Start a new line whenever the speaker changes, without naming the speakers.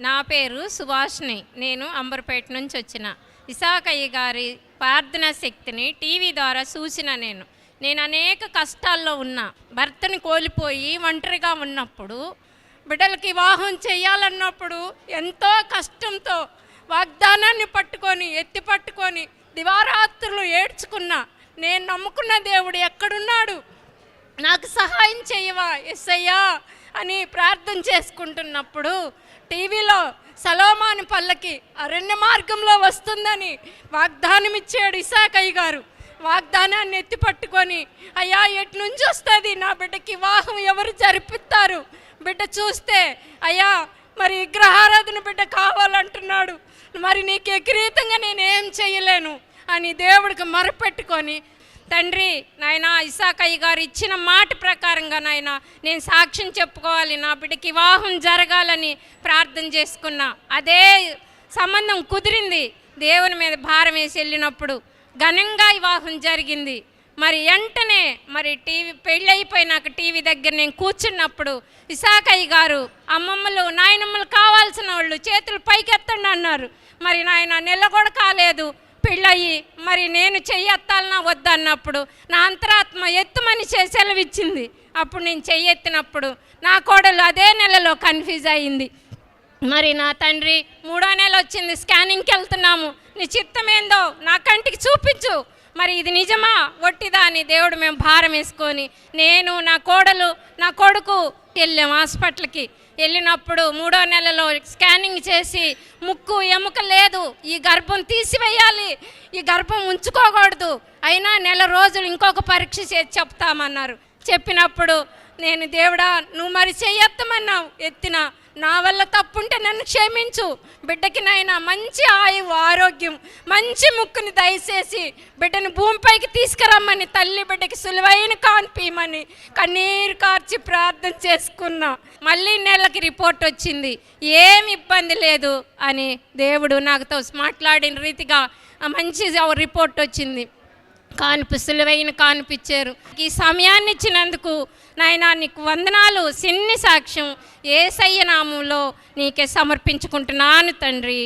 నా పేరు సుభాష్ని. నేను అంబర్పేట నుంచి వచ్చిన. ఇసాకయ్య గారి ప్రార్థనా శక్తిని టీవీ ద్వారా చూసిన నేను అనేక కష్టాల్లో ఉన్నా. భర్తని కోల్పోయి ఒంటరిగా ఉన్నప్పుడు, బిడ్డలకి వివాహం చేయాలన్నప్పుడు ఎంతో కష్టంతో వాగ్దానాన్ని పట్టుకొని ఎత్తి పట్టుకొని దివారాత్రులు ఏడ్చుకున్నా. నేను నమ్ముకున్న దేవుడు ఎక్కడున్నాడు, నాకు సహాయం చేయవా యేసయ్యా అని ప్రార్థన చేసుకుంటున్నప్పుడు టీవీలో సలోమాను పల్లకి అరణ్య మార్గంలో వస్తుందని వాగ్దానం ఇచ్చాడు ఇసాకయ్య గారు. వాగ్దానాన్ని ఎత్తి పట్టుకొని, అయ్యా ఎటు నుంచి వస్తుంది, నా బిడ్డకి వివాహం ఎవరు జరిపిస్తారు, బిడ్డ చూస్తే అయ్యా మరి విగ్రహారాధన బిడ్డ కావాలంటున్నాడు, మరి నీకు విపరీతంగా నేనేం చేయలేను అని దేవుడికి మొరపెట్టుకొని, తండ్రి నాయన ఇసాకయ్య గారు ఇచ్చిన మాట ప్రకారంగా నాయన నేను సాక్ష్యం చెప్పుకోవాలి, నా బిడ్డకి వివాహం జరగాలని ప్రార్థన చేసుకున్నా. అదే సంబంధం కుదిరింది. దేవుని మీద భారం వేసి వెళ్ళినప్పుడు ఘనంగా వివాహం జరిగింది. మరి వెంటనే మరి టీవీ పెళ్ళి అయిపోయినాక టీవీ దగ్గర నేను కూర్చున్నప్పుడు ఇసాకయ్య గారు అమ్మమ్మలు నాయనమ్మలు కావాల్సిన వాళ్ళు చేతులు పైకెత్తండి అన్నారు. మరి నాయన నెల కూడా కాలేదు పెళ్ళయి, మరి నేను చెయ్యెత్తాలన్నా వద్దన్నప్పుడు నా అంతరాత్మ ఎత్తుమని సెలవిచ్చింది. అప్పుడు నేను చెయ్యెత్తినప్పుడు నా కోడలు అదే నెలలో కన్ఫ్యూజ్ అయ్యింది. మరి నా తండ్రి 3వ నెల వచ్చింది, స్కానింగ్కి వెళ్తున్నాము, నీ చిత్తమేందో నా కంటికి చూపించు, మరి ఇది నిజమా ఒట్టిదా అని దేవుడు మేము భారం వేసుకొని నేను నా కోడలు నా కొడుకు వెళ్ళాము హాస్పిటల్కి. వెళ్ళినప్పుడు 3వ నెలలో స్కానింగ్ చేసి ముక్కు ఎముక లేదు, ఈ గర్భం తీసివేయాలి, ఈ గర్భం ఉంచుకోకూడదు, అయినా నెల రోజులు ఇంకొక పరీక్ష చేసి చెప్తామన్నారు. చెప్పినప్పుడు నేను దేవుడా నువ్వు మరి చెయ్యెత్తమన్నావు, ఎత్తిన నా వల్ల తప్పుంటే నన్ను క్షమించు, బిడ్డకి నాయన మంచి ఆయువు ఆరోగ్యం మంచి ముక్కుని దయచేసి బిడ్డను భూమిపైకి తీసుకురమ్మని తల్లి బిడ్డకి సులువైన కాన్పీయమని కన్నీరు కార్చి ప్రార్థన చేసుకున్నా. మళ్ళీ నెలకి రిపోర్ట్ వచ్చింది, ఏమి ఇబ్బంది లేదు అని దేవుడు నాతో మాట్లాడిన రీతిగా మంచి రిపోర్ట్ వచ్చింది. సులువైన కానిపించారు. ఈ సమయాన్ని ఇచ్చినందుకు నాయనా నీకు వందనాలు. సిన్ని సాక్ష్యం యేసయ్య నామంలో నీకే సమర్పించుకుంటున్నాను తండ్రి.